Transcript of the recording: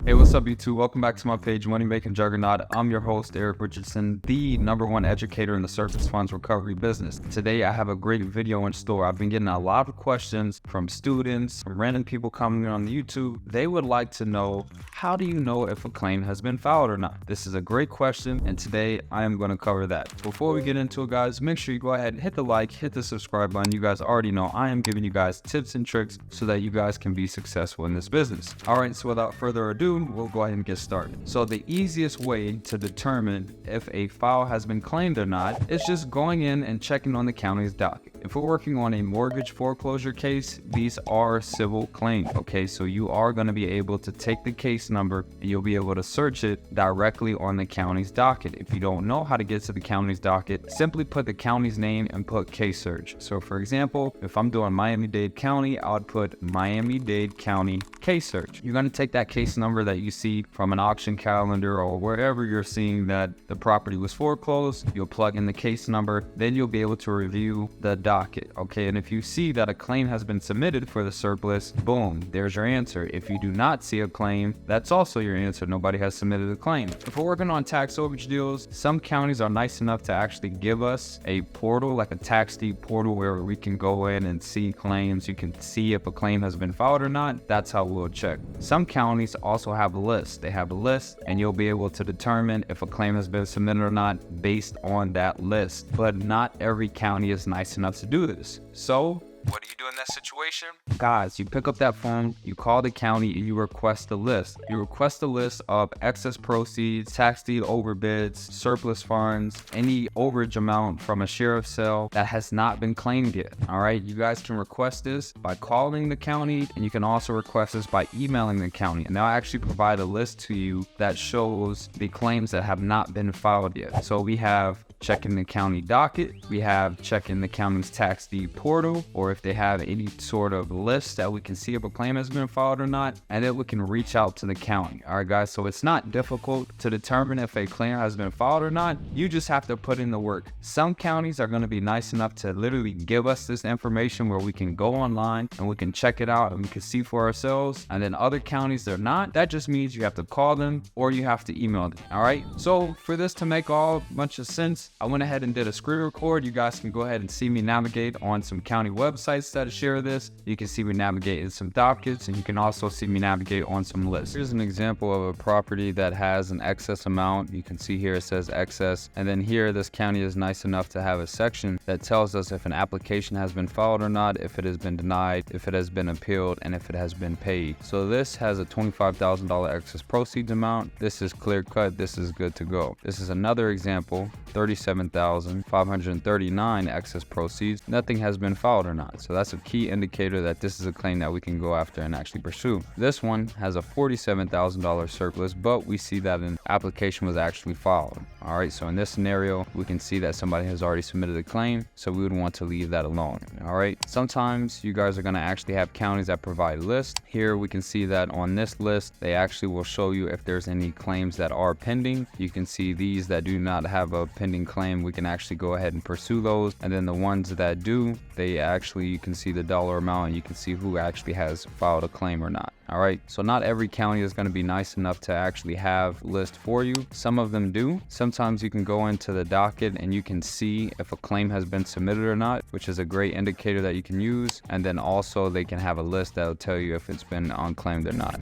Hey, what's up, YouTube? Welcome back to my page, Money Making Juggernaut. I'm your host, Eric Richardson, the #1 educator in the surplus funds recovery business. Today, I have a great video in store. I've been getting a lot of questions from students, from random people coming on YouTube. They would like to know, how do you know if a claim has been filed or not? This is a great question, and today I am going to cover that. Before we get into it, guys, make sure you go ahead and hit the like, hit the subscribe button. You guys already know I am giving you guys tips and tricks so that you guys can be successful in this business. All right, so without further ado, we'll go ahead and get started. So the easiest way to determine if a file has been claimed or not is just going in and checking on the county's docket. If we're working on a mortgage foreclosure case, these are civil claims, okay? So you are going to be able to take the case number and you'll be able to search it directly on the county's docket. If you don't know how to get to the county's docket, simply put the county's name and put case search. So for example, if I'm doing Miami-Dade County, I would put Miami-Dade County case search. You're going to take that case number that you see from an auction calendar or wherever you're seeing that the property was foreclosed, you'll plug in the case number, then you'll be able to review the docket, okay? And if you see that a claim has been submitted for the surplus, boom, there's your answer. If you do not see a claim, that's also your answer. Nobody has submitted a claim. If we're working on tax overage deals, some counties are nice enough to actually give us a portal, like a tax deed portal, where we can go in and see claims. You can see if a claim has been filed or not. That's how we'll check. Some counties also have a list. They have a list and you'll be able to determine if a claim has been submitted or not based on that list. But not every county is nice enough to do this. So what do you do in that situation? Guys, you pick up that phone, you call the county, and you request a list. You request a list of excess proceeds, tax deed overbids, surplus funds, any overage amount from a sheriff's sale that has not been claimed yet. All right, you guys can request this by calling the county, and you can also request this by emailing the county. And they'll actually provide a list to you that shows the claims that have not been filed yet. So we have checking the county docket, we have checking the county's tax deed portal, or if they have any sort of list that we can see if a claim has been filed or not, and then we can reach out to the county. All right, guys, so it's not difficult to determine if a claim has been filed or not. You just have to put in the work. Some counties are going to be nice enough to literally give us this information where we can go online and we can check it out and we can see for ourselves, and then other counties, they're not. That just means you have to call them or you have to email them. All right, so for this to make all bunch of sense, I went ahead and did a screen record. You guys can go ahead and see me navigate on some county websites that share this. You can see me navigate in some dockets, and you can also see me navigate on some lists. Here's an example of a property that has an excess amount. You can see here it says excess, and then here this county is nice enough to have a section that tells us if an application has been filed or not, if it has been denied, if it has been appealed, and if it has been paid. So this has a $25,000 excess proceeds amount. This is clear cut. This is good to go. This is another example, $37,539 excess proceeds. Nothing has been filed or not. So that's a key indicator that this is a claim that we can go after and actually pursue. This one has a $47,000 surplus, but we see that an application was actually filed. All right, so in this scenario, we can see that somebody has already submitted a claim, so we would want to leave that alone. All right, sometimes you guys are going to actually have counties that provide lists. Here we can see that on this list, they actually will show you if there's any claims that are pending. You can see these that do not have a pending claim, we can actually go ahead and pursue those, and then the ones that do, they actually, you can see the dollar amount and you can see who actually has filed a claim or not. All right, so not every county is going to be nice enough to actually have lists for you. Some of them do. Sometimes you can go into the docket and you can see if a claim has been submitted or not, which is a great indicator that you can use. And then also they can have a list that will tell you if it's been unclaimed or not.